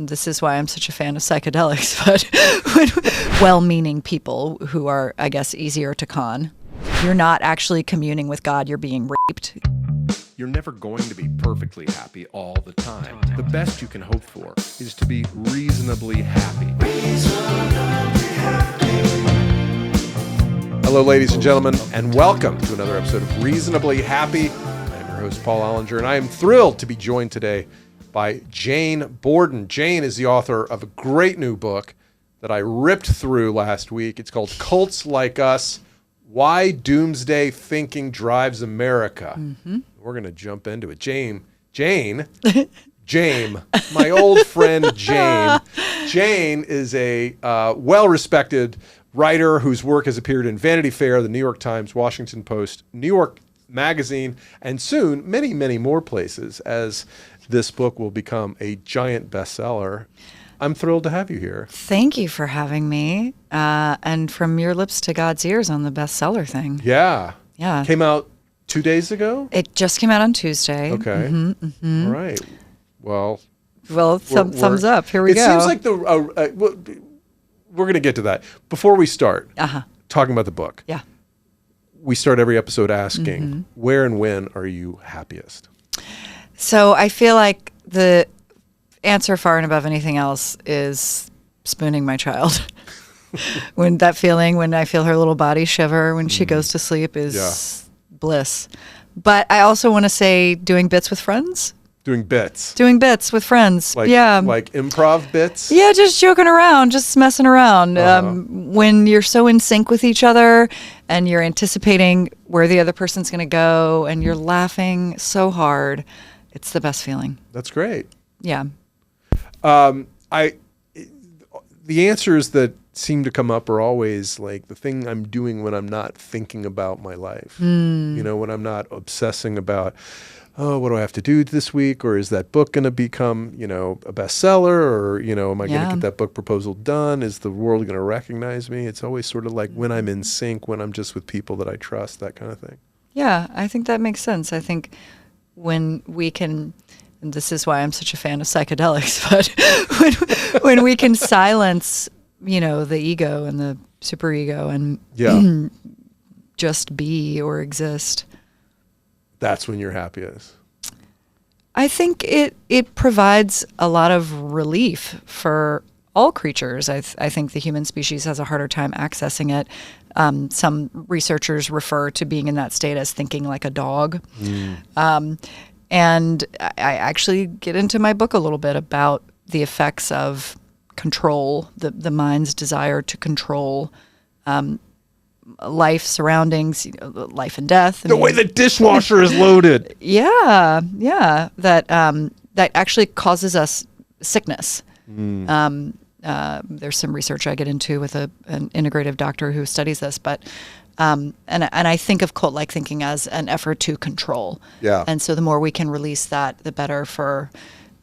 and this is why I'm such a fan of psychedelics, but well-meaning people who are, I guess, easier to con. You're not actually communing with God, you're being raped. You're never going to be perfectly happy all the time. The best you can hope for is to be reasonably happy. Hello, ladies and gentlemen, and welcome to another episode of Reasonably Happy. I'm your host, Paul Ollinger, and I am thrilled to be joined today by Jane Borden. Jane is the author of a great new book that I ripped through last week. It's called Cults Like Us, Why Doomsday Thinking Drives America. Mm-hmm. We're going to jump into it. Jane, my old friend Jane. Jane is a well-respected writer whose work has appeared in Vanity Fair, the New York Times, Washington Post, New York Magazine, and soon many, many more places as this book will become a giant bestseller. I'm thrilled to have you here. Thank you for having me. And from your lips to God's ears on the bestseller thing. Yeah. Yeah. Came out 2 days ago? It just came out on Tuesday. Okay. Mm-hmm, mm-hmm. All right. Well, thumbs up. Here we go. It seems like we're going to get to that. Before we start talking about the book, we start every episode asking, where and when are you happiest? So I feel like the answer far and above anything else is spooning my child. When I feel her little body shiver when she goes to sleep is bliss. But I also want to say doing bits with friends. Doing bits with friends. Like improv bits? Yeah, just joking around, just messing around. When you're so in sync with each other and you're anticipating where the other person's going to go and you're laughing so hard, it's the best feeling. That's great. Yeah. The answers that seem to come up are always like the thing I'm doing when I'm not thinking about my life. You know, when I'm not obsessing about, what do I have to do this week? Or is that book going to become, a bestseller? Or, am I going to get that book proposal done? Is the world going to recognize me? It's always sort of like when I'm in sync, when I'm just with people that I trust, that kind of thing. Yeah, I think that makes sense. I think when we can, and this is why I'm such a fan of psychedelics, but when we can silence, the ego and the superego and just be or exist. That's when you're happiest. I think it provides a lot of relief for all creatures. I think the human species has a harder time accessing it. Some researchers refer to being in that state as thinking like a dog. And I actually get into my book a little bit about the effects of control, the mind's desire to control life, surroundings, life and death. The way the dishwasher is loaded. Yeah. That actually causes us sickness. There's some research I get into with an integrative doctor who studies this, but and I think of cult-like thinking as an effort to control. Yeah. And so the more we can release that, the better for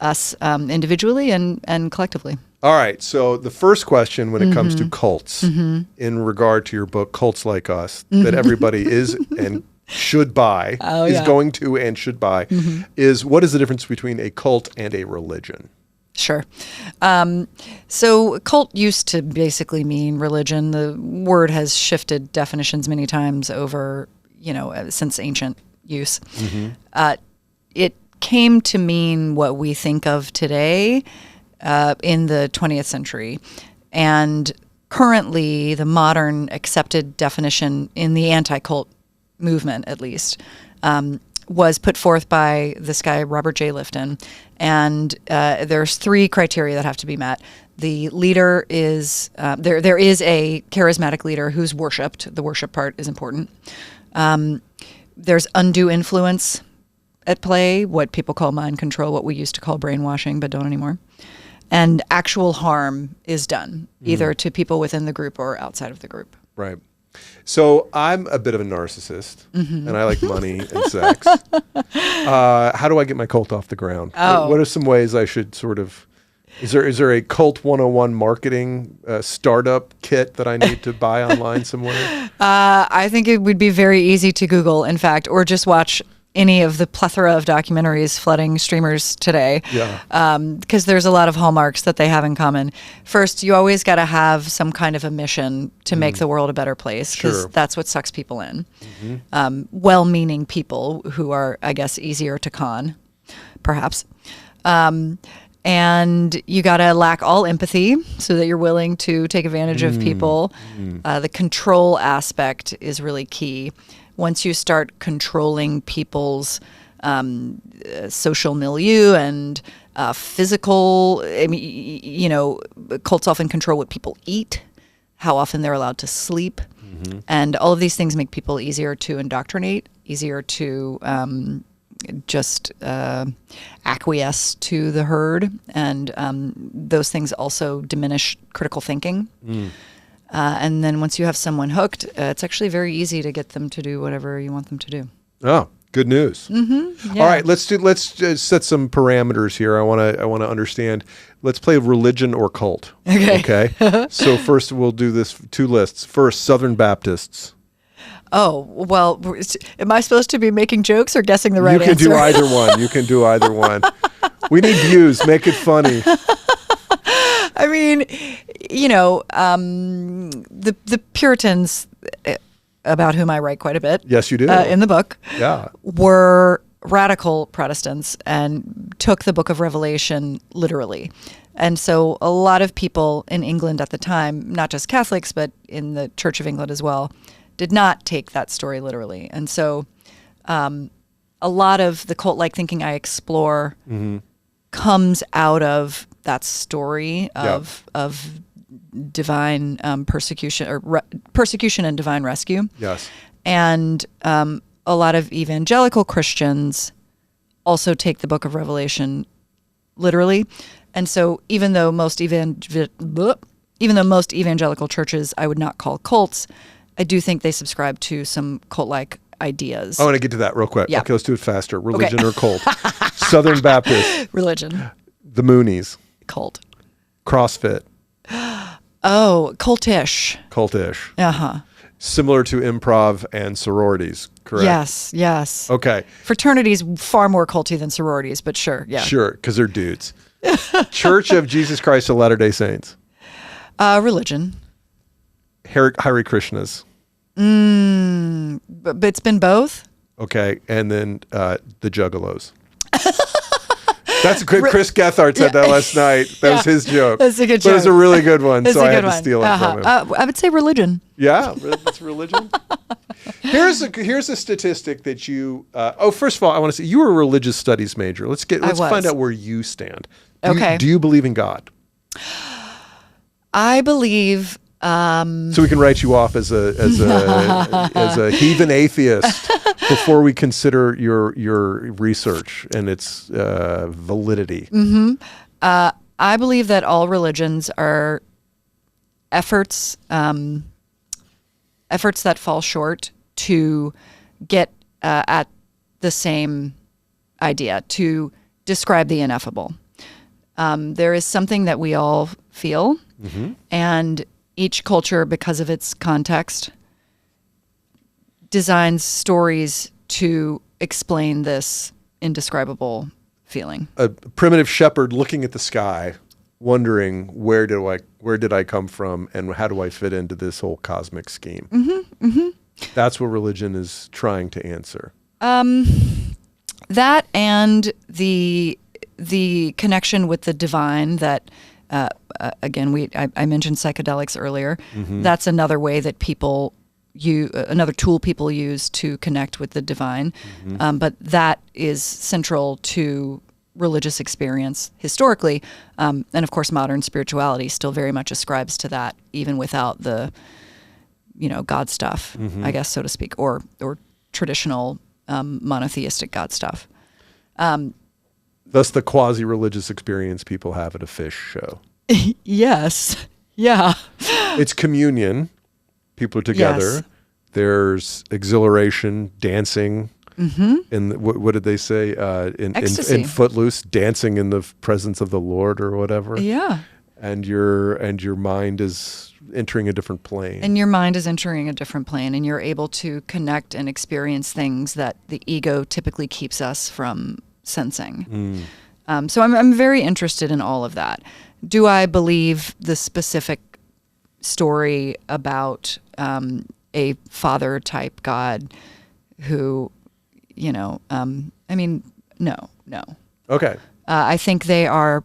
us individually and collectively. All right. So the first question when it comes to cults in regard to your book, Cults Like Us, that everybody is and should buy, going to and should buy, is what is the difference between a cult and a religion? Sure. So cult used to basically mean religion. The word has shifted definitions many times over, since ancient use. It came to mean what we think of today in the 20th century. And currently, the modern accepted definition in the anti-cult movement, at least, was put forth by this guy, Robert J. Lifton. And there's three criteria that have to be met. The leader is, there is a charismatic leader who's worshipped. The worship part is important. There's undue influence at play, what people call mind control, what we used to call brainwashing, but don't anymore. And actual harm is done, either to people within the group or outside of the group. Right. So I'm a bit of a narcissist, and I like money and sex. How do I get my cult off the ground? What are some ways I should sort of... Is there a Cult 101 marketing startup kit that I need to buy online somewhere? I think it would be very easy to Google, in fact, or just watch any of the plethora of documentaries flooding streamers today. Yeah. Because there's a lot of hallmarks that they have in common. First, you always got to have some kind of a mission to make the world a better place, because Sure. that's what sucks people in. Well-meaning people who are, I guess, easier to con, perhaps. And you got to lack all empathy so that you're willing to take advantage of people. The control aspect is really key. Once you start controlling people's social milieu and physical, I mean, you know, cults often control what people eat, how often they're allowed to sleep. And all of these things make people easier to indoctrinate, easier to just acquiesce to the herd, and those things also diminish critical thinking. And then once you have someone hooked, it's actually very easy to get them to do whatever you want them to do. Oh, good news. Yeah. All right, let's set some parameters here. I want to understand. Let's play religion or cult. Okay. So first we'll do this 2 lists. First, Southern Baptists. Oh, well, am I supposed to be making jokes or guessing the right You can answer? do either one. You can do either one. We need views. Make it funny. I mean, you know, the Puritans, about whom I write quite a bit. Yes, you do. In the book. Yeah. Were radical Protestants and took the Book of Revelation literally. And so a lot of people in England at the time, not just Catholics, but in the Church of England as well, did not take that story literally. And so a lot of the cult-like thinking I explore comes out of that story of divine persecution, or persecution and divine rescue. Yes. And a lot of evangelical Christians also take the Book of Revelation literally. And so even though most evangelical churches I would not call cults, I do think they subscribe to some cult-like ideas. I want to get to that real quick. Yeah. Okay, let's do it faster. Religion or cult? Southern Baptist. Religion. The Moonies. Cult. CrossFit. Oh, cultish. Cultish. Uh-huh. Similar to improv and sororities, correct? Yes. Okay. Fraternities far more culty than sororities, but sure, yeah. Sure, because they're dudes. Church of Jesus Christ of Latter-day Saints. Religion. Hare Krishnas. But it's been both? Okay, and then the Juggalos. That's good. Chris Gethard said that last night. That was his joke. That's a good joke. But it was a really good one, That's so a I had good to one. steal it from him. I would say religion. Yeah, it's religion. Here's a statistic that you. First of all, I want to say you were a religious studies major. Let's find out where you stand. Do you believe in God? I believe. So we can write you off as a heathen atheist before we consider your research and its validity. I believe that all religions are efforts that fall short to get at the same idea, to describe the ineffable. There is something that we all feel, and each culture, because of its context, designs stories to explain this indescribable feeling. A primitive shepherd looking at the sky, wondering where did I come from, and how do I fit into this whole cosmic scheme? That's what religion is trying to answer. That and the connection with the divine that. Again, I mentioned psychedelics earlier. That's another way that another tool people use to connect with the divine. But that is central to religious experience historically. And of course, modern spirituality still very much ascribes to that, even without the, God stuff, I guess, so to speak, or traditional monotheistic God stuff. Thus the quasi-religious experience people have at a fish show. Yes. Yeah. It's communion. People are together. Yes. There's exhilaration, dancing. In what did they say? In Footloose, dancing in the presence of the Lord or whatever. Yeah. And your mind is entering a different plane. And your mind is entering a different plane, and you're able to connect and experience things that the ego typically keeps us from sensing. So I'm very interested in all of that. Do I believe the specific story about a father-type God who, no. Okay. I think they are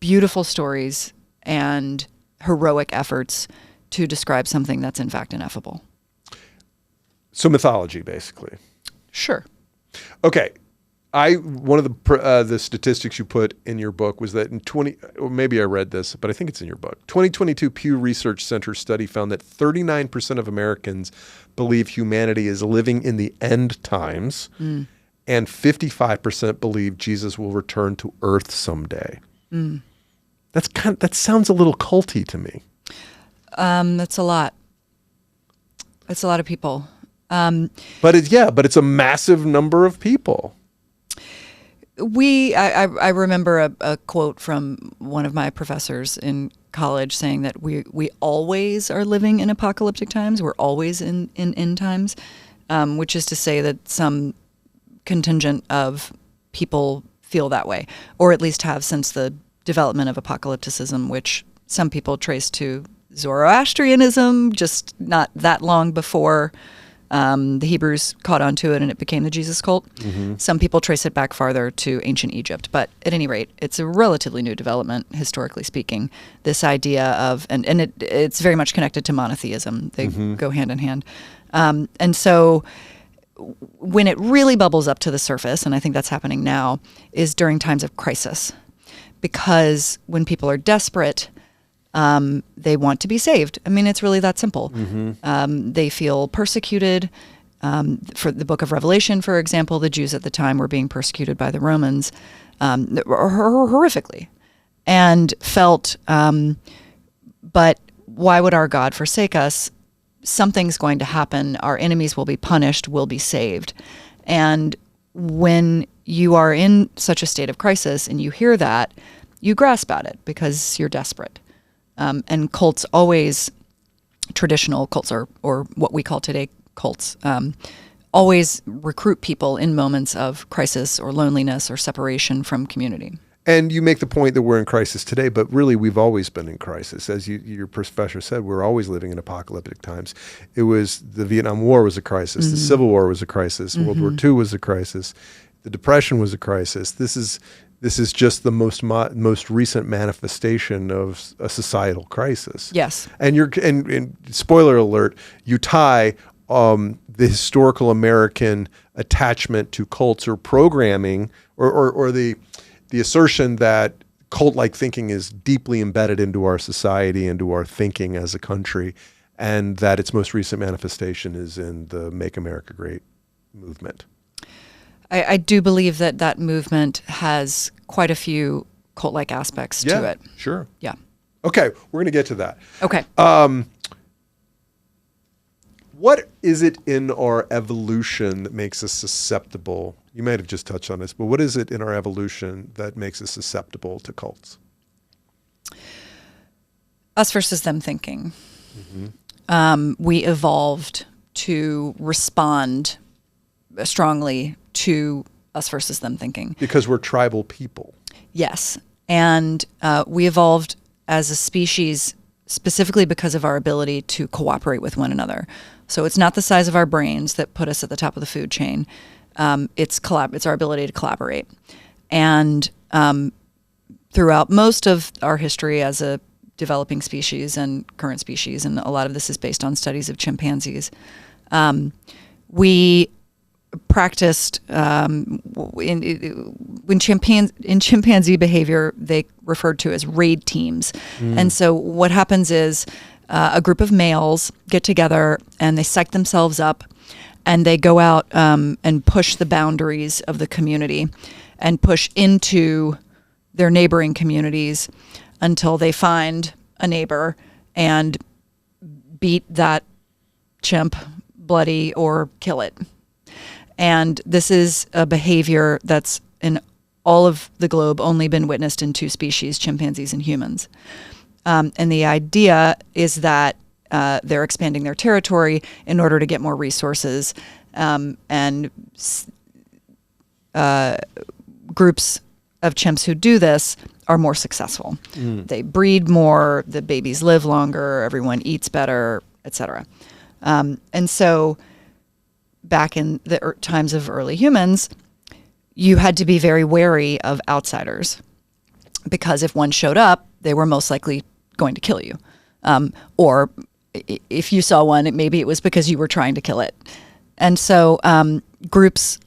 beautiful stories and heroic efforts to describe something that's in fact ineffable. So mythology, basically. Sure. Okay. One of the statistics you put in your book was that or maybe I read this, but I think it's in your book. 2022 Pew Research Center study found that 39% of Americans believe humanity is living in the end times, and 55% believe Jesus will return to Earth someday. That sounds a little culty to me. That's a lot. That's a lot of people. But it's a massive number of people. I remember a quote from one of my professors in college saying that we always are living in apocalyptic times. We're always in end times, which is to say that some contingent of people feel that way, or at least have since the development of apocalypticism, which some people trace to Zoroastrianism, just not that long before the Hebrews caught on to it and it became the Jesus cult. Some people trace it back farther to ancient Egypt. But at any rate, it's a relatively new development, historically speaking, this idea of, and it's very much connected to monotheism. They go hand in hand. And so when it really bubbles up to the surface, and I think that's happening now, is during times of crisis. Because when people are desperate, they want to be saved. I mean, it's really that simple. They feel persecuted. For the book of Revelation, for example, the Jews at the time were being persecuted by the Romans horrifically, and felt, but why would our God forsake us? Something's going to happen. Our enemies will be punished. We'll be saved. And when you are in such a state of crisis and you hear that, you grasp at it because you're desperate. And cults always, traditional cults or what we call today cults, always recruit people in moments of crisis or loneliness or separation from community. And you make the point that we're in crisis today, but really we've always been in crisis. As your professor said, we're always living in apocalyptic times. It was the Vietnam War was a crisis. The Civil War was a crisis. World War II was a crisis. The Depression was a crisis. This is just the most recent manifestation of a societal crisis. Yes. And spoiler alert, you tie the historical American attachment to cults or programming or the assertion that cult-like thinking is deeply embedded into our society, into our thinking as a country, and that its most recent manifestation is in the Make America Great movement. I do believe that movement has quite a few cult-like aspects to it. Sure. Yeah. Okay, we're going to get to that. Okay. What is it in our evolution that makes us susceptible? You might have just touched on this, but what is it in our evolution that makes us susceptible to cults? Us versus them thinking. We evolved to respond strongly to us versus them thinking. Because we're tribal people. Yes. And we evolved as a species specifically because of our ability to cooperate with one another. So it's not the size of our brains that put us at the top of the food chain. It's our ability to collaborate. And throughout most of our history as a developing species and current species, and a lot of this is based on studies of chimpanzees, we practiced in chimpanzee behavior, they referred to as raid teams. And so what happens is a group of males get together and they psych themselves up and they go out and push the boundaries of the community and push into their neighboring communities until they find a neighbor and beat that chimp bloody or kill it. And this is a behavior that's in all of the globe only been witnessed in two species, chimpanzees and humans. And the idea is that they're expanding their territory in order to get more resources, and groups of chimps who do this are more successful. They breed more, the babies live longer, everyone eats better, etc. And so back in the times of early humans, you had to be very wary of outsiders, because if one showed up, they were most likely going to kill you. Or if you saw one, maybe it was because you were trying to kill it. And so groups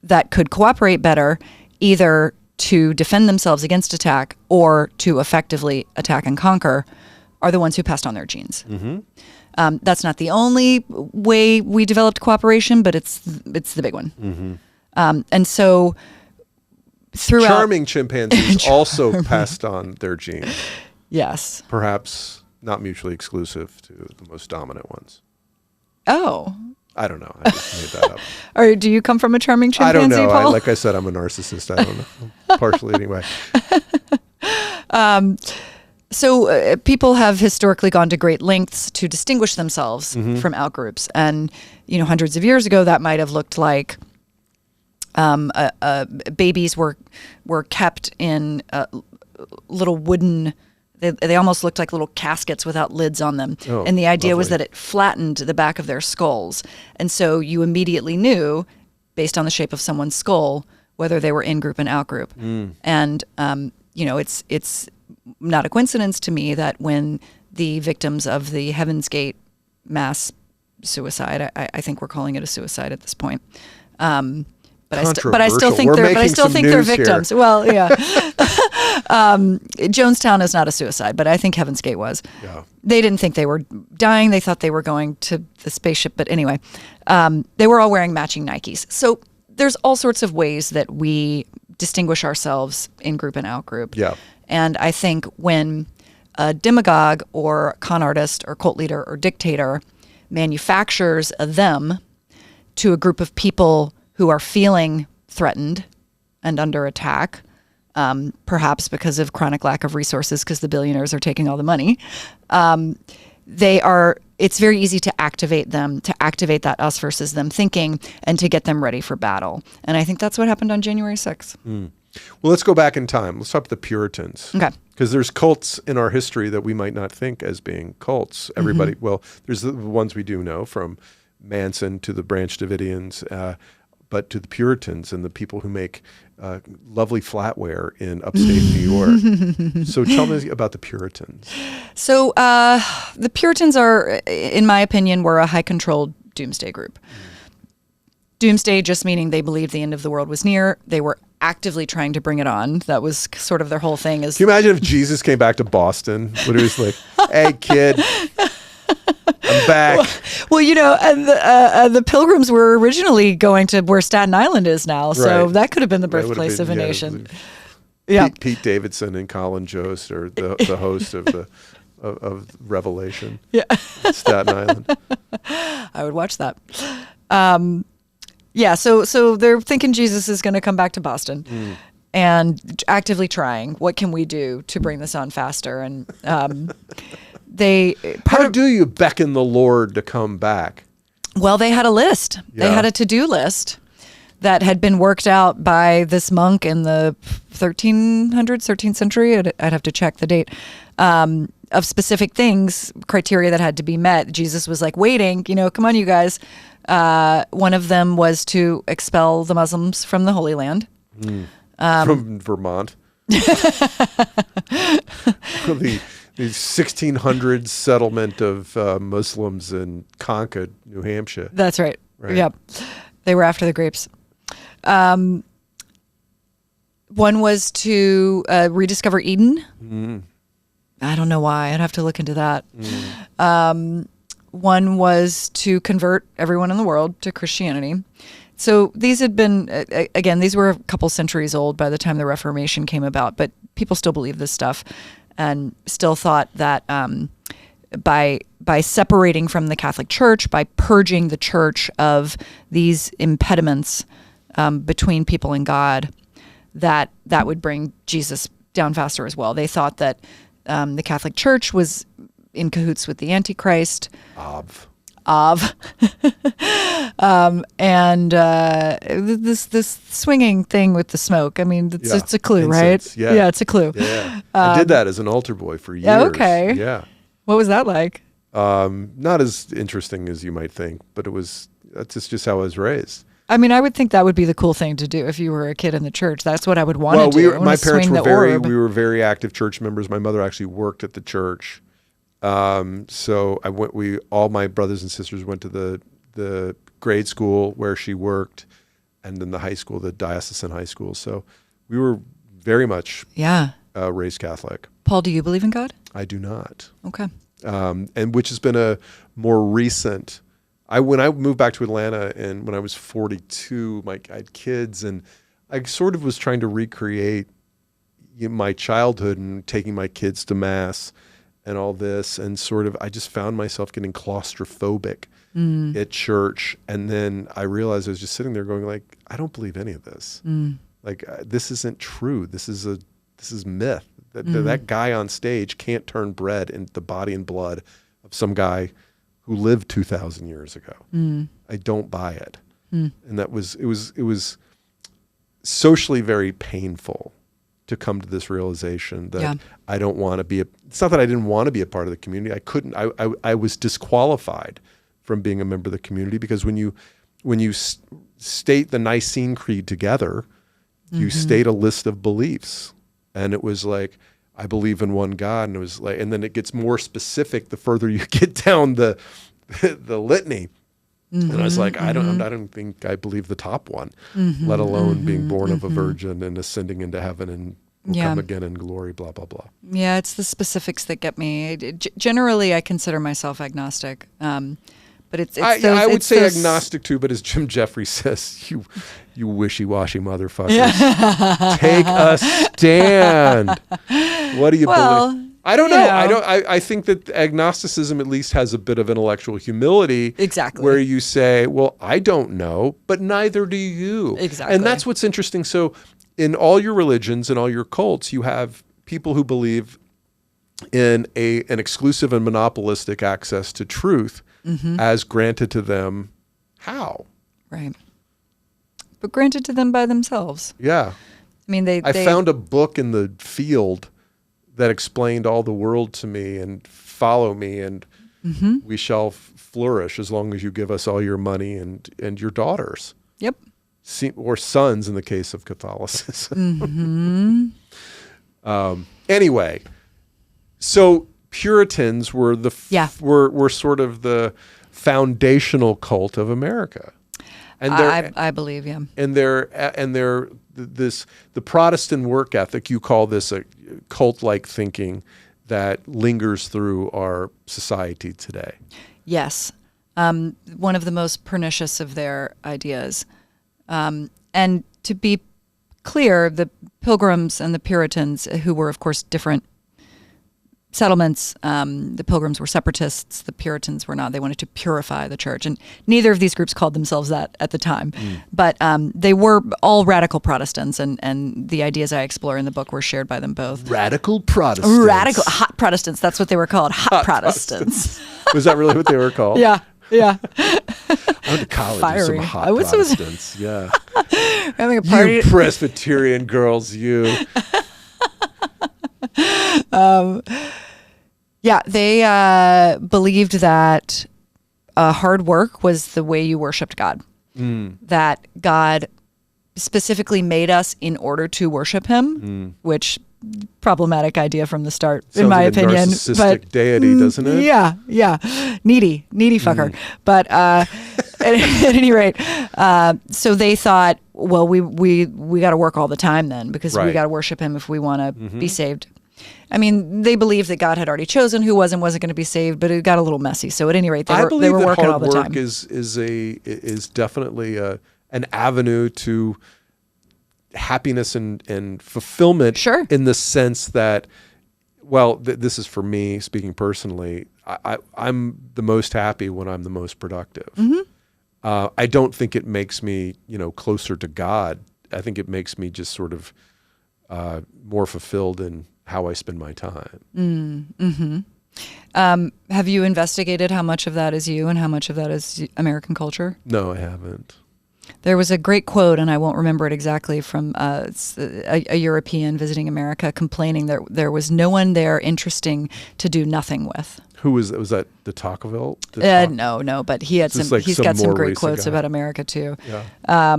that could cooperate better, either to defend themselves against attack or to effectively attack and conquer, are the ones who passed on their genes. That's not the only way we developed cooperation, but it's the big one. And so throughout... Charming chimpanzees also passed on their genes. Yes. Perhaps not mutually exclusive to the most dominant ones. Oh. I don't know. I just made that up. Or do you come from a charming chimpanzee, I don't know. Paul? Like I said, I'm a narcissist. I don't know. Partially anyway. So people have historically gone to great lengths to distinguish themselves from outgroups. And, hundreds of years ago, that might have looked like babies were kept in little wooden... They almost looked like little caskets without lids on them. Oh, and the idea lovely. was that it flattened the back of their skulls. And so you immediately knew, based on the shape of someone's skull, whether they were in-group and out-group. And, it's not a coincidence to me that when the victims of the Heaven's Gate mass suicide, I think we're calling it a suicide at this point, but I still think they're victims. Here. Well, yeah. Jonestown is not a suicide, but I think Heaven's Gate was. Yeah. They didn't think they were dying. They thought they were going to the spaceship. But anyway, they were all wearing matching Nikes. So there's all sorts of ways that we distinguish ourselves in group and out group. Yeah. And I think when a demagogue or con artist or cult leader or dictator manufactures a them to a group of people who are feeling threatened and under attack, perhaps because of chronic lack of resources, because the billionaires are taking all the money, it's very easy to activate them, to activate that us versus them thinking, and to get them ready for battle. And I think that's what happened on January 6th. Well, let's go back in time. Let's talk about the Puritans. Okay. Because there's cults in our history that we might not think as being cults. Everybody, well, there's the ones we do know, from Manson to the Branch Davidians, but to the Puritans and the people who make lovely flatware in upstate New York. So tell me about the Puritans. So the Puritans are, in my opinion, were a high-controlled doomsday group. Doomsday just meaning they believed the end of the world was near. They were actively trying to bring it on. That was sort of their whole thing. Can you imagine if Jesus came back to Boston? When he was like, hey, kid, I'm back. Well, and the Pilgrims were originally going to where Staten Island is now, so that could have been the birthplace of a nation. Yeah, Pete Davidson and Colin Jost are the host of Revelation. Yeah, Staten Island. I would watch that. So they're thinking Jesus is going to come back to Boston. And actively trying, what can we do to bring this on faster? And how do you beckon the Lord to come back? Well, they had a list. Yeah. They had a to-do list that had been worked out by this monk in the 13th century. I'd have to check the date, of specific things, criteria that had to be met. Jesus was like waiting, come on, you guys. One of them was to expel the Muslims from the Holy Land. From Vermont. The 1600s settlement of Muslims in Concord, New Hampshire. That's right. Yep. They were after the grapes. One was to rediscover Eden. I don't know why. I'd have to look into that. One was to convert everyone in the world to Christianity. So these had been, again, these were a couple centuries old by the time the Reformation came about, but people still believe this stuff and still thought that by separating from the Catholic Church, by purging the church of these impediments between people and God, that would bring Jesus down faster as well. They thought that the Catholic Church was in cahoots with the Antichrist. And this swinging thing with the smoke. I mean, it's a clue, Incense. right? Yeah, it's a clue. Yeah. I did that as an altar boy for years. Okay. Yeah. What was that like? Not as interesting as you might think, but that's just how I was raised. I mean, I would think that would be the cool thing to do if you were a kid in the church. That's what I would want to do. My parents we were very active church members. My mother actually worked at the church. So all my brothers and sisters went to the grade school where she worked, and then the high school, the diocesan high school. So we were very much raised Catholic. Paul, do you believe in God? I do not. Okay. And which has been a more recent. When I moved back to Atlanta, and when I was 42, I had kids, and I sort of was trying to recreate my childhood and taking my kids to mass and all this, and sort of I just found myself getting claustrophobic at church, and then I realized I was just sitting there going like, I don't believe any of this. Like this isn't true. This is myth. That guy on stage can't turn bread into the body and blood of some guy who lived 2,000 years ago. I don't buy it. And it was socially very painful to come to this realization that I don't want to be it's not that I didn't want to be a part of the community. I couldn't, I was disqualified from being a member of the community, because when you state the Nicene Creed together, you state a list of beliefs. And it was like, I believe in one God. And it was like, and then it gets more specific the further you get down the litany. And I was like, I don't think I believe the top one, let alone being born of a virgin and ascending into heaven and will come again in glory, blah, blah, blah. Yeah, it's the specifics that get me. Generally, I consider myself agnostic. But I would say agnostic too, but as Jim Jeffries says, you wishy-washy motherfuckers. Take a stand. What do you believe? I don't know. I think that agnosticism at least has a bit of intellectual humility. Exactly. Where you say, well, I don't know, but neither do you. Exactly. And that's what's interesting. So in all your religions and all your cults, you have people who believe in an exclusive and monopolistic access to truth as granted to them. How? Right. But granted to them by themselves. Yeah. I mean, I found a book in the field that explained all the world to me, and follow me, and we shall flourish as long as you give us all your money and your daughters. Yep. Or sons in the case of Catholicism. Anyway, so Puritans were were sort of the foundational cult of America. And I believe, yeah. And the Protestant work ethic, you call this a cult-like thinking that lingers through our society today. Yes. One of the most pernicious of their ideas. And to be clear, the Pilgrims and the Puritans, who were, of course, different settlements, the Pilgrims were separatists, the Puritans were not. They wanted to purify the church. And neither of these groups called themselves that at the time. But they were all radical Protestants, and the ideas I explore in the book were shared by them both. Radical Protestants. Radical, hot Protestants. That's what they were called, hot Protestants. Was that really what they were called? Yeah. I went to college with some hot Protestants. Yeah. Having a party. You Presbyterian girls, you. Yeah, they believed that hard work was the way you worshipped God. That God specifically made us in order to worship Him, which problematic idea from the start, in my opinion. Narcissistic deity, doesn't it? Yeah, needy fucker. But at any rate, so they thought, well, we got to work all the time then, because we got to worship Him if we want to be saved. I mean, they believed that God had already chosen who wasn't going to be saved, but it got a little messy. So at any rate, they were working all the time. I believe that hard work is definitely an avenue to happiness and fulfillment. Sure. In the sense that, well, this is for me speaking personally. I'm the most happy when I'm the most productive. I don't think it makes me, closer to God. I think it makes me just sort of more fulfilled in how I spend my time. Have you investigated how much of that is you and how much of that is American culture? No, I haven't. There was a great quote, and I won't remember it exactly, from a European visiting America complaining that there was no one there interesting to do nothing with. Who was that? De Tocqueville? No, but he had This is he's some got some more great recent quotes guy. about America too. Yeah.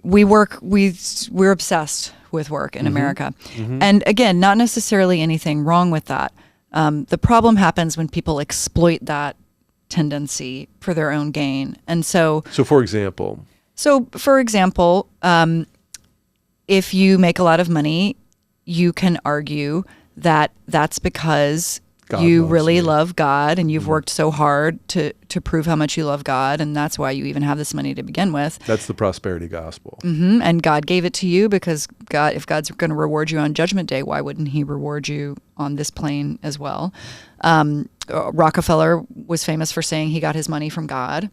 We're obsessed with work in America. And again, not necessarily anything wrong with that. The problem happens when people exploit that tendency for their own gain. And so For example, if you make a lot of money, you can argue that that's because God you loves really me. love God and you've worked so hard to prove how much you love God, and that's why you even have this money to begin with. that's the prosperity gospel. And God gave it to you because if God's going to reward you on Judgment Day, why wouldn't he reward you on this plane as well? Rockefeller was famous for saying he got his money from God.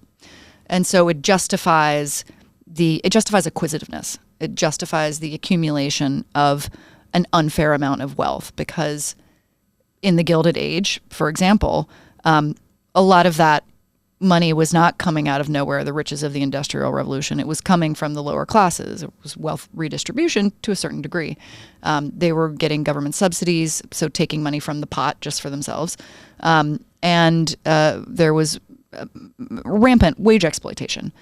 And so it justifies acquisitiveness. It justifies the accumulation of an unfair amount of wealth, because in the Gilded Age, for example, a lot of that money was not coming out of nowhere, the riches of the Industrial Revolution. It was coming from the lower classes. It was wealth redistribution to a certain degree. They were getting government subsidies, so taking money from the pot just for themselves. And there was rampant wage exploitation.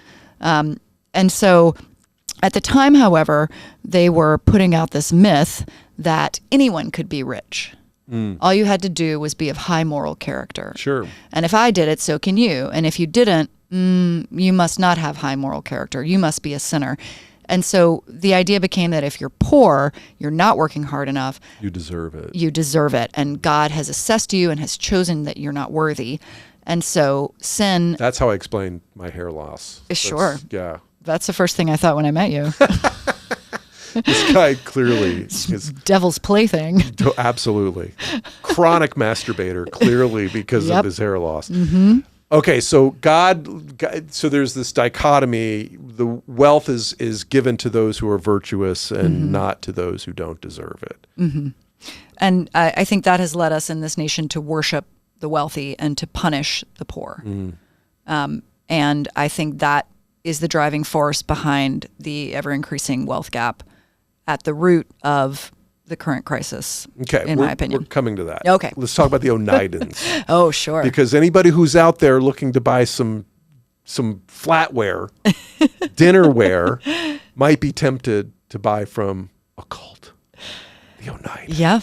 And so at the time, however, they were putting out this myth that anyone could be rich. All you had to do was be of high moral character. Sure. And if I did it, so can you. And if you didn't, you must not have high moral character. You must be a sinner. And so the idea became that if you're poor, you're not working hard enough. You deserve it. You deserve it. And God has assessed you and has chosen that you're not worthy. And so sin... That's how I explain my hair loss. Sure. Yeah. That's the first thing I thought when I met you. This guy clearly is Devil's plaything. absolutely chronic masturbator, clearly because of his hair loss. Okay, so so there's this dichotomy. The wealth is given to those who are virtuous and not to those who don't deserve it. And I think that has led us in this nation to worship the wealthy and to punish the poor. And I think that is the driving force behind the ever-increasing wealth gap at the root of the current crisis, in my opinion. We're coming to that. Okay. Let's talk about the Oneidans. Oh, sure. Because anybody who's out there looking to buy some flatware, dinnerware, might be tempted to buy from a cult, the Oneidans. Yeah,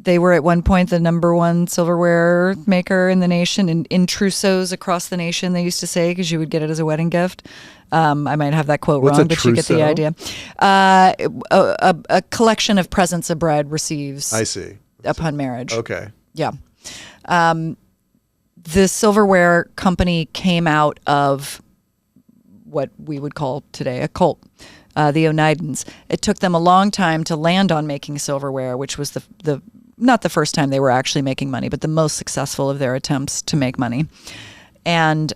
they were at one point the number one silverware maker in the nation, in trousseaux across the nation, they used to say, because you would get it as a wedding gift. I might have that quote What's wrong, a but you get the idea. A collection of presents a bride receives. I see. Upon marriage. Okay. Yeah. The silverware company came out of what we would call today a cult, the Oneidans. It took them a long time to land on making silverware, which was the not the first time they were actually making money, but the most successful of their attempts to make money. And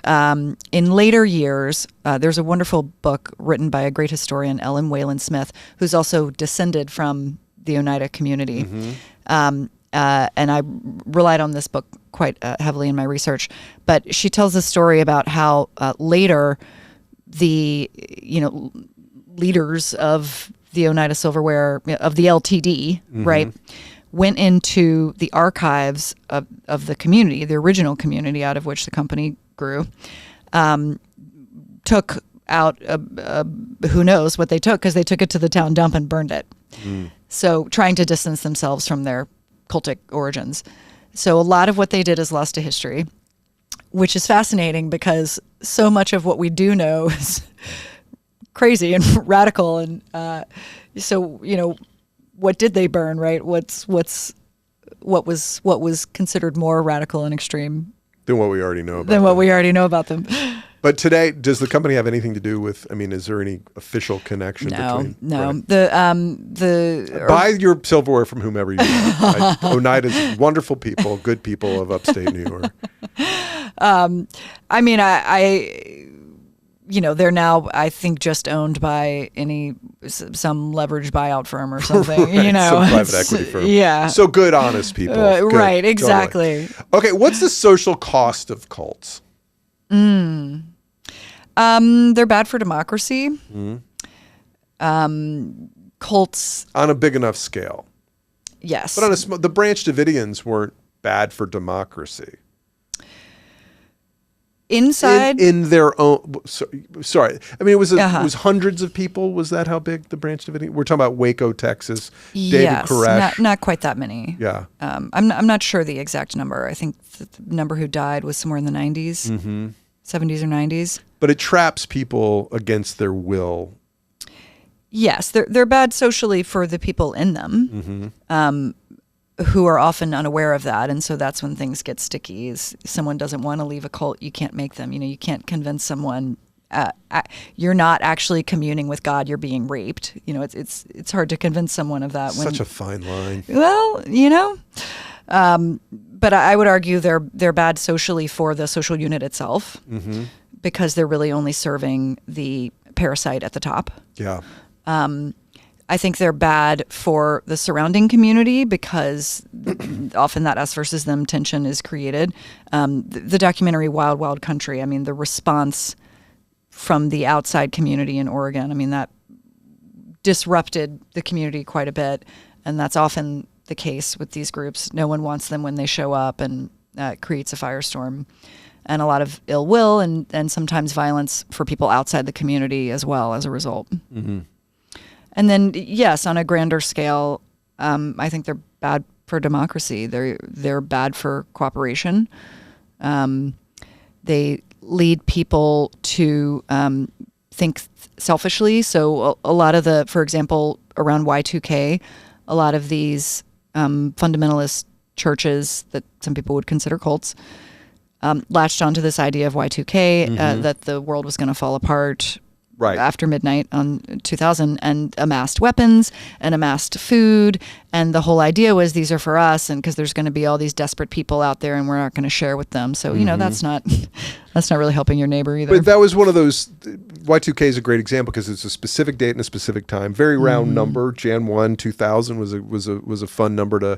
in later years, there's a wonderful book written by a great historian, Ellen Wayland Smith, who's also descended from the Oneida community. And I relied on this book quite heavily in my research. But she tells a story about how later the leaders of the Oneida Silverware, of the LTD, right, went into the archives of the community, the original community out of which the company grew, took out, who knows what they took, because they took it to the town dump and burned it. So trying to distance themselves from their cultic origins. So a lot of what they did is lost to history, which is fascinating because so much of what we do know is crazy and radical. And so, what did they burn, right? What was considered more radical and extreme Than what we already know about than what we already know about them. But today, does the company have anything to do with, is there any official connection between? No. Right. Buy your silverware from whomever you want. Oneida's wonderful people, good people of upstate New York. they're now, I think, just owned by some leveraged buyout firm or something. Right, some private equity firm. Yeah. So good, honest people. Good, right. Exactly. Totally. Okay. What's the social cost of cults? They're bad for democracy. Cults on a big enough scale. Yes. But on the Branch Davidians weren't bad for democracy. Inside in their own, sorry. I mean, it was hundreds of people. Was that how big the Branch Davidian? We're talking about Waco, Texas. David Koresh. Not quite that many. Yeah. I'm not sure the exact number. I think the number who died was somewhere in the 90s, 70s or 90s. But it traps people against their will. Yes, they're bad socially for the people in them. Who are often unaware of that. And so that's when things get sticky. Is someone doesn't want to leave a cult, you can't make them. You can't convince someone you're not actually communing with God, you're being raped. It's hard to convince someone of that. Such a fine line. Well, but I would argue they're bad socially for the social unit itself because they're really only serving the parasite at the top. Yeah. I think they're bad for the surrounding community because often that us versus them tension is created. The documentary Wild Wild Country, I mean, the response from the outside community in Oregon, I mean, that disrupted the community quite a bit. And that's often the case with these groups. No one wants them when they show up, and it creates a firestorm. And a lot of ill will and sometimes violence for people outside the community as well as a result. And then, yes, on a grander scale, I think they're bad for democracy. They're bad for cooperation. They lead people to think selfishly. So a lot of for example, around Y2K, a lot of these fundamentalist churches that some people would consider cults latched onto this idea of Y2K, that the world was going to fall apart after midnight on 2000, and amassed weapons and amassed food. And the whole idea was these are for us, and because there's going to be all these desperate people out there and we're not going to share with them. So, that's not really helping your neighbor either. But that was one of those, Y2K is a great example because it's a specific date and a specific time, very round number. Jan 1, 2000 was a fun number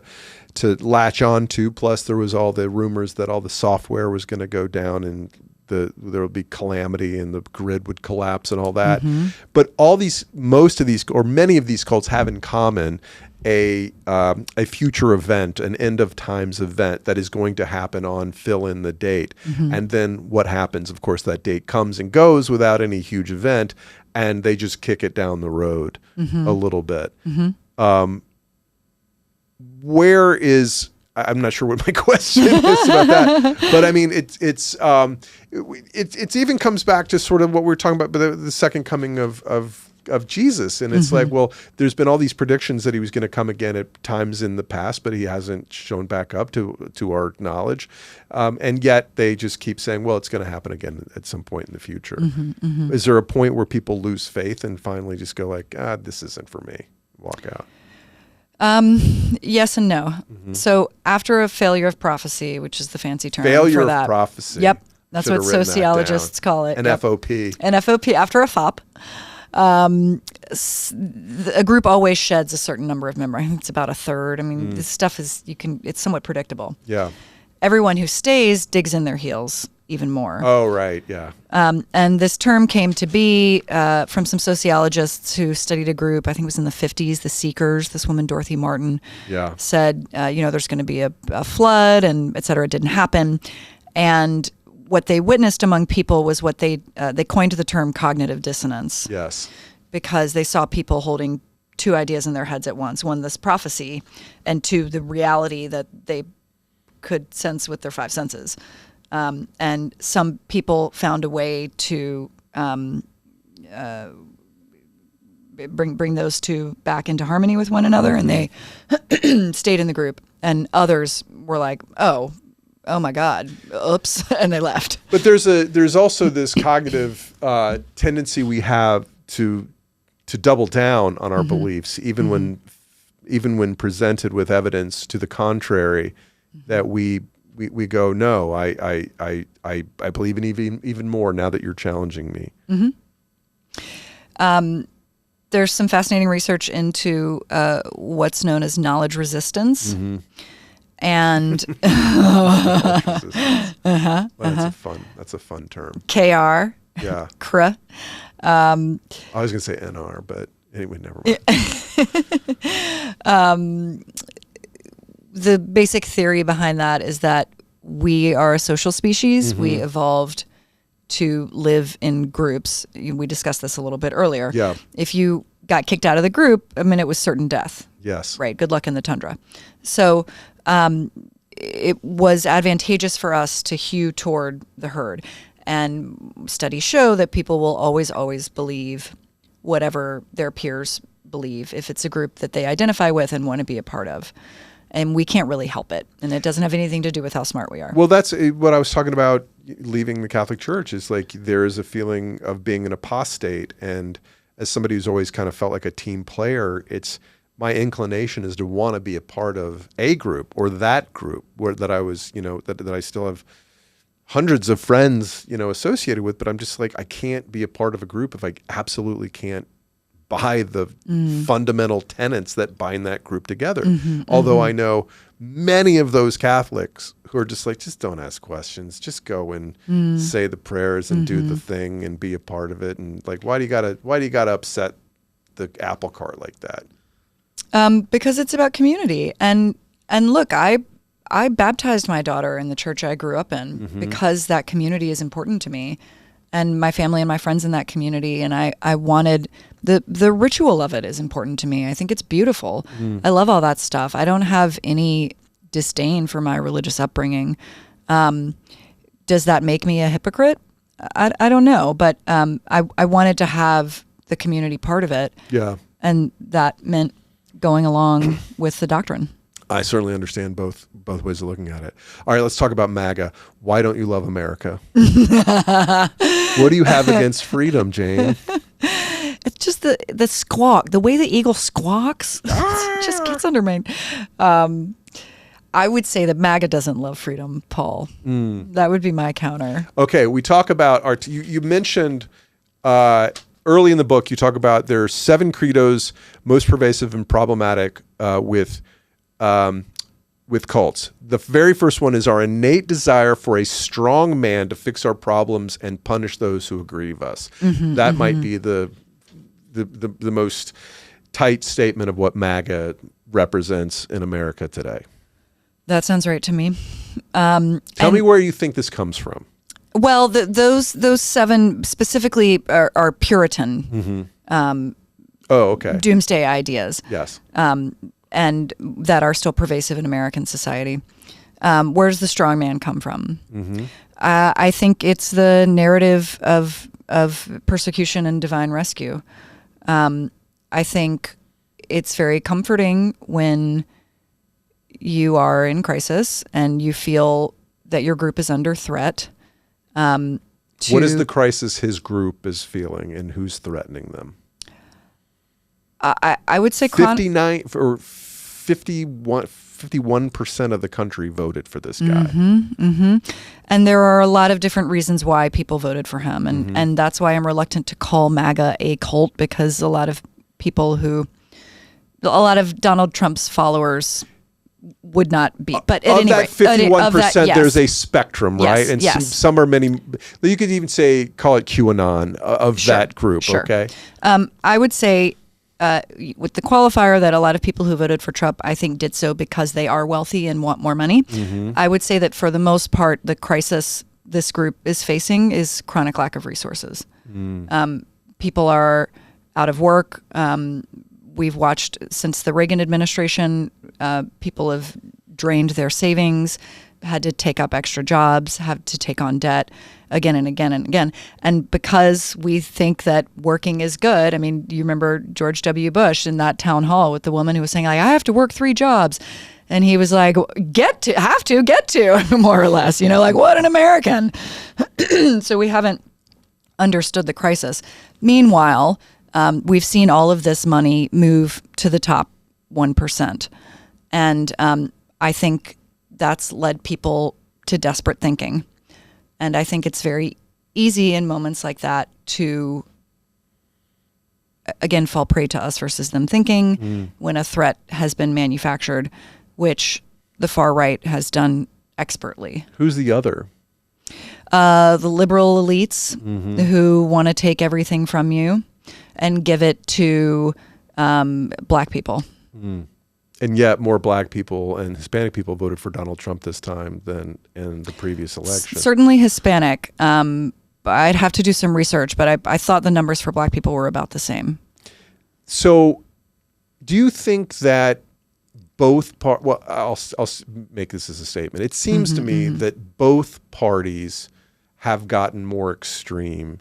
to latch on to. Plus there was all the rumors that all the software was going to go down and there would be calamity and the grid would collapse and all that. But most of these, or many of these cults have in common a future event, an end of times event that is going to happen on fill in the date. And then what happens? Of course, that date comes and goes without any huge event, and they just kick it down the road a little bit. Where is, I'm not sure what my question is about that, but I mean, it's even comes back to sort of what we're talking about, but the second coming of Jesus. And it's like, well, there's been all these predictions that he was going to come again at times in the past, but he hasn't shown back up to our knowledge. And yet they just keep saying, well, it's going to happen again at some point in the future. Is there a point where people lose faith and finally just go like, this isn't for me, walk out? Yes and no. So after a failure of prophecy, which is the fancy term failure for that. Of prophecy. Yep. That's what sociologists call it. An FOP. An FOP after a FOP. A group always sheds a certain number of members. I think it's about a third. I mean, this stuff it's somewhat predictable. Yeah. Everyone who stays digs in their heels even more. Oh, right. Yeah. And this term came to be from some sociologists who studied a group, I think it was in the 50s, the Seekers. This woman, Dorothy Martin, said, there's going to be a flood and et cetera. It didn't happen. And what they witnessed among people was what they coined the term cognitive dissonance. Yes. Because they saw people holding two ideas in their heads at once. One, this prophecy, and two, the reality that they could sense with their five senses. And some people found a way to bring those two back into harmony with one another, and they stayed in the group. And others were like, oh my God, oops, and they left. But there's also this cognitive tendency we have to double down on our beliefs, even when presented with evidence to the contrary, that we we go, no, I believe in even more now that you're challenging me. There's some fascinating research into what's known as knowledge resistance. And that's a fun term. KR. Yeah. KR. I was going to say NR, but anyway, never mind. The basic theory behind that is that we are a social species. We evolved to live in groups. We discussed this a little bit earlier. Yeah. If you got kicked out of the group, I mean, it was certain death. Yes. Right. Good luck in the tundra. So it was advantageous for us to hew toward the herd. And studies show that people will always believe whatever their peers believe if it's a group that they identify with and want to be a part of. And we can't really help it. And it doesn't have anything to do with how smart we are. Well, that's what I was talking about leaving the Catholic Church is like there is a feeling of being an apostate. And as somebody who's always kind of felt like a team player, it's my inclination is to want to be a part of a group or that group that I was, that I still have hundreds of friends, associated with, but I'm just like, I can't be a part of a group if I absolutely can't buy the fundamental tenets that bind that group together. Although I know many of those Catholics who are just like, just don't ask questions, just go and say the prayers and do the thing and be a part of it. And like, why do you gotta upset the apple cart like that? Because it's about community. And look, I baptized my daughter in the church I grew up in because that community is important to me and my family and my friends in that community. And I wanted the ritual of it is important to me. I think it's beautiful. I love all that stuff. I don't have any disdain for my religious upbringing. Does that make me a hypocrite? I don't know, but I wanted to have the community part of it. Yeah. And that meant going along with the doctrine. I certainly understand both ways of looking at it. All right, let's talk about MAGA. Why don't you love America? What do you have against freedom, Jane? It's just the squawk, the way the eagle squawks. It just gets under my. I would say that MAGA doesn't love freedom, Paul. That would be my counter. Okay, we talk about you mentioned early in the book. You talk about there are 7 credos most pervasive and problematic with cults. The very first one is our innate desire for a strong man to fix our problems and punish those who aggrieve us. That might be the most tight statement of what MAGA represents in America today. That sounds right to me. Tell me where you think this comes from. Well, those 7 specifically are Puritan. Okay. Doomsday ideas. Yes. And that are still pervasive in American society. Where does the strong man come from? I think it's the narrative of persecution and divine rescue. I think it's very comforting when you are in crisis and you feel that your group is under threat. What is the crisis his group is feeling and who's threatening them? I would say 51% of the country voted for this guy. And there are a lot of different reasons why people voted for him. And that's why I'm reluctant to call MAGA a cult, because a lot of Donald Trump's followers would not be. But at any rate, 51%, yes. there's a spectrum, right? Yes, and yes. some are many. You could even call it QAnon of that group. Sure. Okay. I would say, with the qualifier that a lot of people who voted for Trump, I think, did so because they are wealthy and want more money. I would say that for the most part, the crisis this group is facing is chronic lack of resources. People are out of work. We've watched since the Reagan administration, people have drained their savings, had to take up extra jobs, have to take on debt again and again and again. And because we think that working is good, I mean, you remember George W. Bush in that town hall with the woman who was saying, like, I have to work 3 jobs. And he was like, get to, more or less, like, what an American. So we haven't understood the crisis. Meanwhile, we've seen all of this money move to the top 1%. And I think that's led people to desperate thinking. And I think it's very easy in moments like that to, again, fall prey to us versus them thinking when a threat has been manufactured, which the far right has done expertly. Who's the other? The liberal elites who want to take everything from you and give it to black people. And yet more black people and Hispanic people voted for Donald Trump this time than in the previous election. Certainly Hispanic. I'd have to do some research, but I thought the numbers for black people were about the same. So do you think that both well, I'll make this as a statement. It seems to me that both parties have gotten more extreme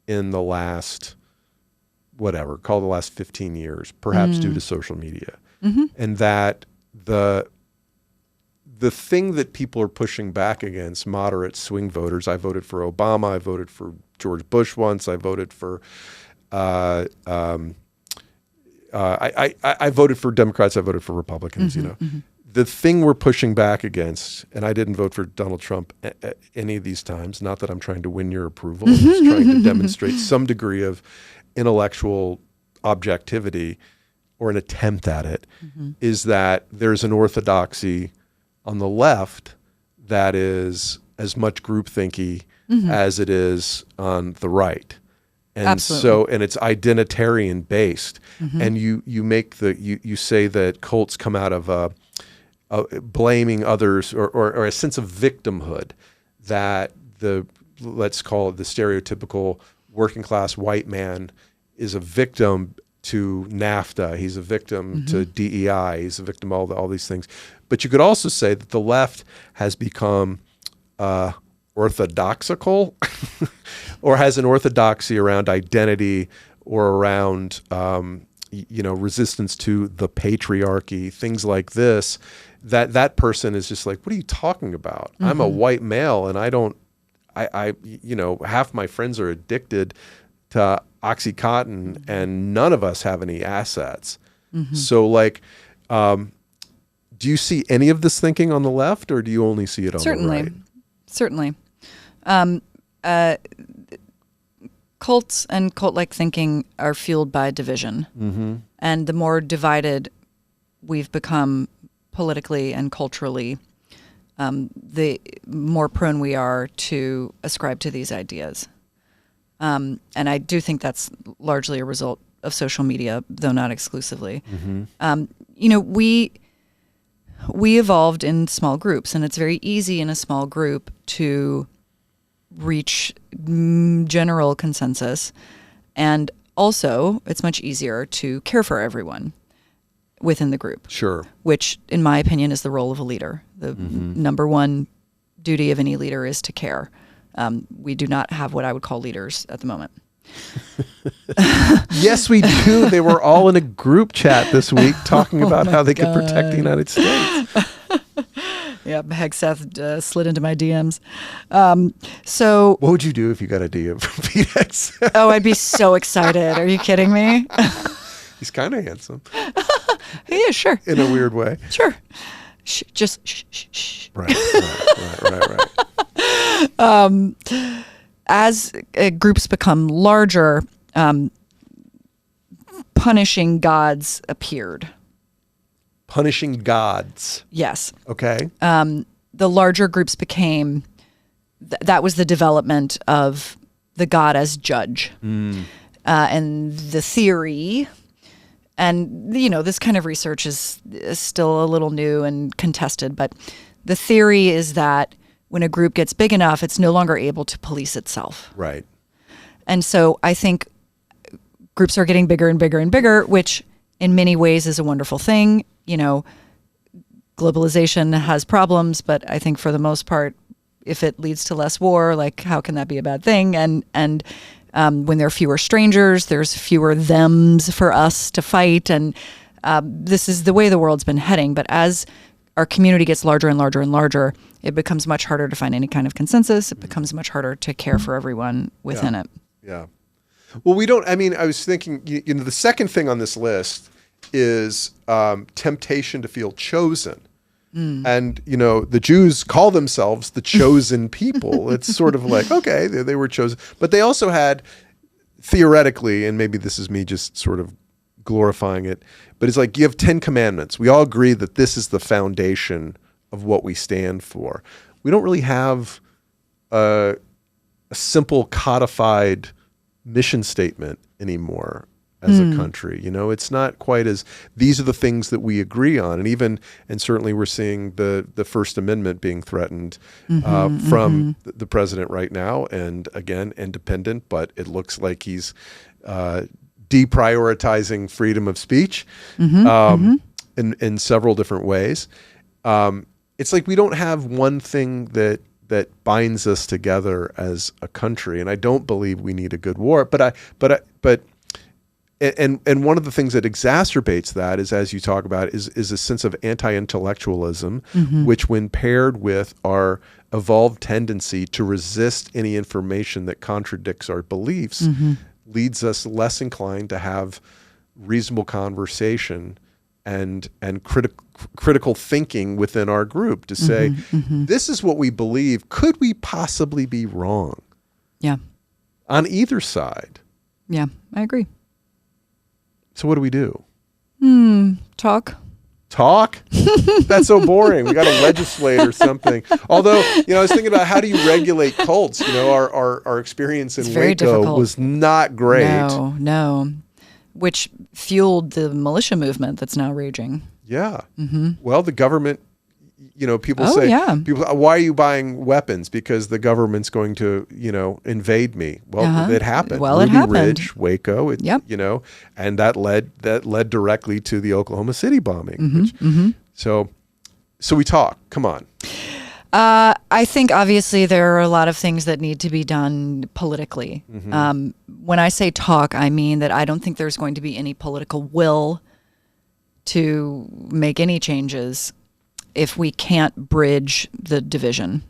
in the last, call the last 15 years, perhaps due to social media. And that the thing that people are pushing back against, moderate swing voters, I voted for Obama, I voted for George Bush once, I voted for I voted for Democrats, I voted for Republicans, The thing we're pushing back against, and I didn't vote for Donald Trump any of these times, not that I'm trying to win your approval, I'm just trying to demonstrate some degree of intellectual objectivity or an attempt at it, is that there's an orthodoxy on the left that is as much groupthinky as it is on the right. And Absolutely. and it's identitarian based. And you say that cults come out of blaming others or a sense of victimhood, that let's call it the stereotypical working class white man is a victim to NAFTA, he's a victim to DEI, he's a victim of all these things. But you could also say that the left has become orthodoxical or has an orthodoxy around identity or around resistance to the patriarchy, things like this, that person is just like, what are you talking about? I'm a white male and half my friends are addicted to Oxycontin and none of us have any assets. So do you see any of this thinking on the left or do you only see it on the right? Certainly. Cults and cult-like thinking are fueled by division. And the more divided we've become politically and culturally, the more prone we are to ascribe to these ideas. And I do think that's largely a result of social media, though not exclusively. We evolved in small groups, and it's very easy in a small group to reach general consensus. And also, it's much easier to care for everyone within the group. Sure. Which, in my opinion, is the role of a leader. The number one duty of any leader is to care. We do not have what I would call leaders at the moment. Yes, we do. They were all in a group chat this week talking about how they could protect the United States. Yeah, Hegseth slid into my DMs. So what would you do if you got a DM from Pete Hegseth? Oh, I'd be so excited. Are you kidding me? He's kind of handsome. Yeah, sure. In a weird way. Sure. Just shh. Right. As groups become larger, punishing gods appeared. Punishing gods. Yes. Okay. The larger groups became, that was the development of the god as judge. And the theory, and this kind of research is still a little new and contested, but the theory is that when a group gets big enough, it's no longer able to police itself. Right. And so I think groups are getting bigger and bigger and bigger, which in many ways is a wonderful thing. Globalization has problems, but I think for the most part, if it leads to less war, how can that be a bad thing? And when there are fewer strangers, there's fewer thems for us to fight. And this is the way the world's been heading. But as our community gets larger and larger and larger, it becomes much harder to find any kind of consensus. It becomes much harder to care for everyone within it. Yeah. Well, I was thinking, the second thing on this list is temptation to feel chosen. And, the Jews call themselves the chosen people. It's sort of like, okay, they were chosen. But they also had, theoretically, and maybe this is me just sort of glorifying it, but it's like you have 10 commandments. We all agree that this is the foundation of what we stand for. We don't really have a simple codified mission statement anymore as a country. It's not quite as, these are the things that we agree on. And certainly we're seeing the First Amendment being threatened from the president right now. And again, independent, but it looks like he's deprioritizing freedom of speech in several different ways. It's like we don't have one thing that binds us together as a country, and I don't believe we need a good war. But one of the things that exacerbates that is, as you talk about, is a sense of anti-intellectualism, which, when paired with our evolved tendency to resist any information that contradicts our beliefs, leads us less inclined to have reasonable conversation and critical thinking within our group to say, this is what we believe. Could we possibly be wrong? Yeah. On either side. Yeah, I agree. So what do we do? Talk. Talk? That's so boring. We got to legislate or something. Although, I was thinking about, how do you regulate cults? Our experience in Waco was not great. No. Which fueled the militia movement that's now raging. Yeah. Well, the government, people say, why are you buying weapons? Because the government's going to, invade me. Well, it happened. Well, Ruby it happened. Ridge, Waco, and that led directly to the Oklahoma City bombing. So we talk. Come on. I think obviously there are a lot of things that need to be done politically. When I say talk, I mean that I don't think there's going to be any political will to make any changes if we can't bridge the division.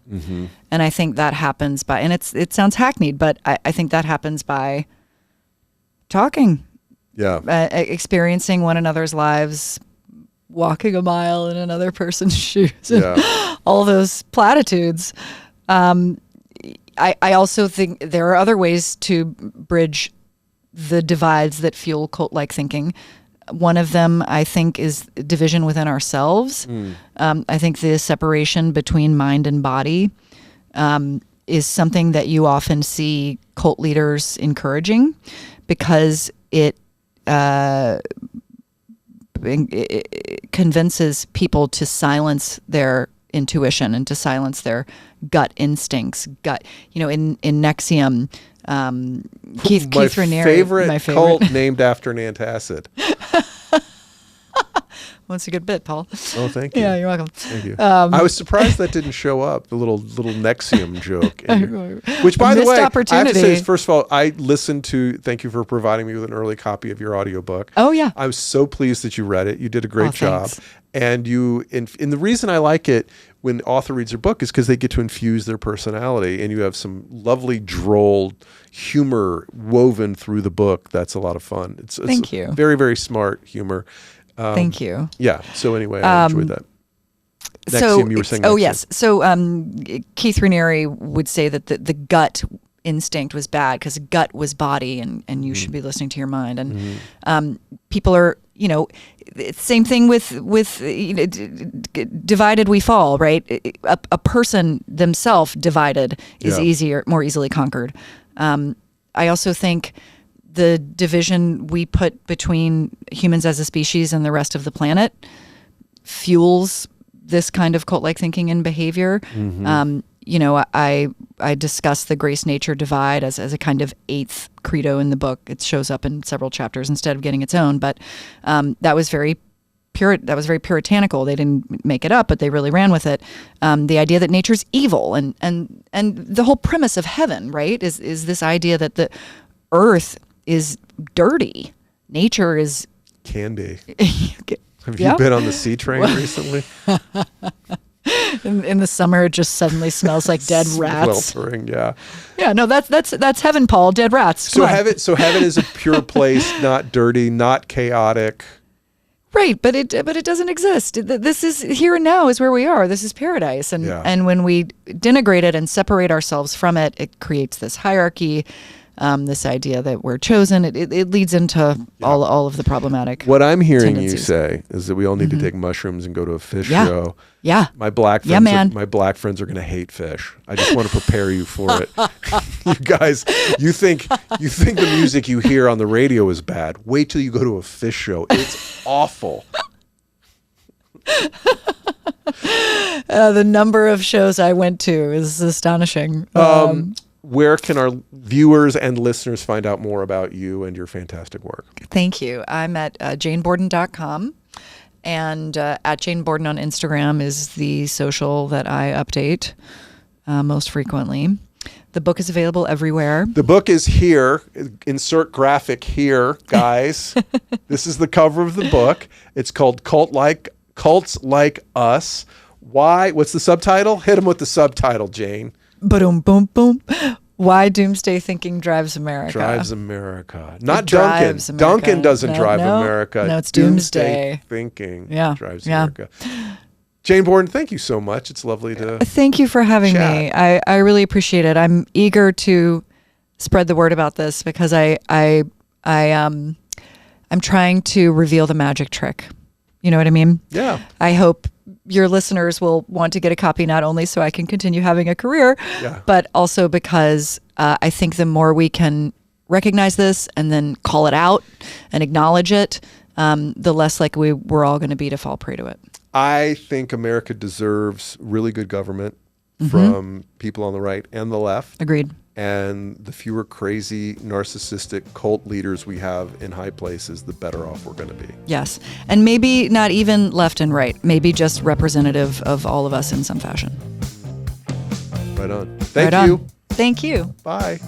And I think that happens by, and it sounds hackneyed, but I think that happens by talking. Yeah. Experiencing one another's lives, walking a mile in another person's shoes, and all those platitudes. I also think there are other ways to bridge the divides that fuel cult-like thinking. One of them, I think, is division within ourselves. I think the separation between mind and body is something that you often see cult leaders encouraging, because it convinces people to silence their intuition and to silence their gut instincts. In NXIVM, Keith Raniere, my favorite cult named after an antacid. Well, it's a good bit, Paul. Oh, thank you. Yeah, you're welcome. Thank you. I was surprised that didn't show up, the little NXIVM joke. Which, by the way, I have to say, first of all, thank you for providing me with an early copy of your audiobook. Oh, yeah. I was so pleased that you read it. You did a great job. And the reason I like it when the author reads their book is because they get to infuse their personality, and you have some lovely droll humor woven through the book. That's a lot of fun. Thank you. Very, very smart humor. Thank you. Yeah. So anyway, I enjoyed that. NXIVM, you were saying. Oh, yes. So Keith Raniere would say that the gut instinct was bad because gut was body, and you should be listening to your mind. And people are, same thing with divided we fall, right? A person themselves divided is more easily conquered. I also think the division we put between humans as a species and the rest of the planet fuels this kind of cult-like thinking and behavior. I discuss the grace-nature divide as a kind of eighth credo in the book. It shows up in several chapters instead of getting its own, but that was very puritanical. They didn't make it up, but they really ran with it. The idea that nature's evil and the whole premise of heaven, right, is this idea that the earth is dirty. Nature is... Can be. Have you been on the sea train recently? In the summer, it just suddenly smells like dead rats. Sweltering, yeah. Yeah, no, that's heaven, Paul. Dead rats. So heaven is a pure place, not dirty, not chaotic. Right, but it doesn't exist. This is here and now is where we are. This is paradise, and when we denigrate it and separate ourselves from it, it creates this hierarchy, this idea that we're chosen. It leads into all of the problematic. What I'm hearing tendencies. you say is that we all need to take mushrooms and go to a fish Yeah. show. Yeah. My black friends, man. my black friends are going to hate fish. I just want to prepare you for it. You guys, you think the music you hear on the radio is bad. Wait till you go to a fish show. It's awful. The number of shows I went to is astonishing. Where can our viewers and listeners find out more about you and your fantastic work? Thank you. I'm at janeborden.com. And at Jane Borden on Instagram is the social that I update most frequently. The book is available everywhere. The book is here. Insert graphic here, guys. This is the cover of the book. It's called Cults Like Us. Why? What's the subtitle? Hit him with the subtitle, Jane. Boom, boom, boom. Why Doomsday Thinking Drives America. Drives America. Not Duncan. Duncan doesn't drive America. No, it's Doomsday Thinking drives America. Jane Borden, thank you so much. It's lovely to Thank you for having chat. me. I really appreciate it. I'm eager to spread the word about this because I'm trying to reveal the magic trick. You know what I mean? Yeah. I hope your listeners will want to get a copy, not only so I can continue having a career, but also because I think the more we can recognize this and then call it out and acknowledge it, the less likely we're all going to be to fall prey to it. I think America deserves really good government from people on the right and the left. Agreed. And the fewer crazy, narcissistic cult leaders we have in high places, the better off we're going to be. Yes. And maybe not even left and right, maybe just representative of all of us in some fashion. Right on. Thank you. Thank you. Bye.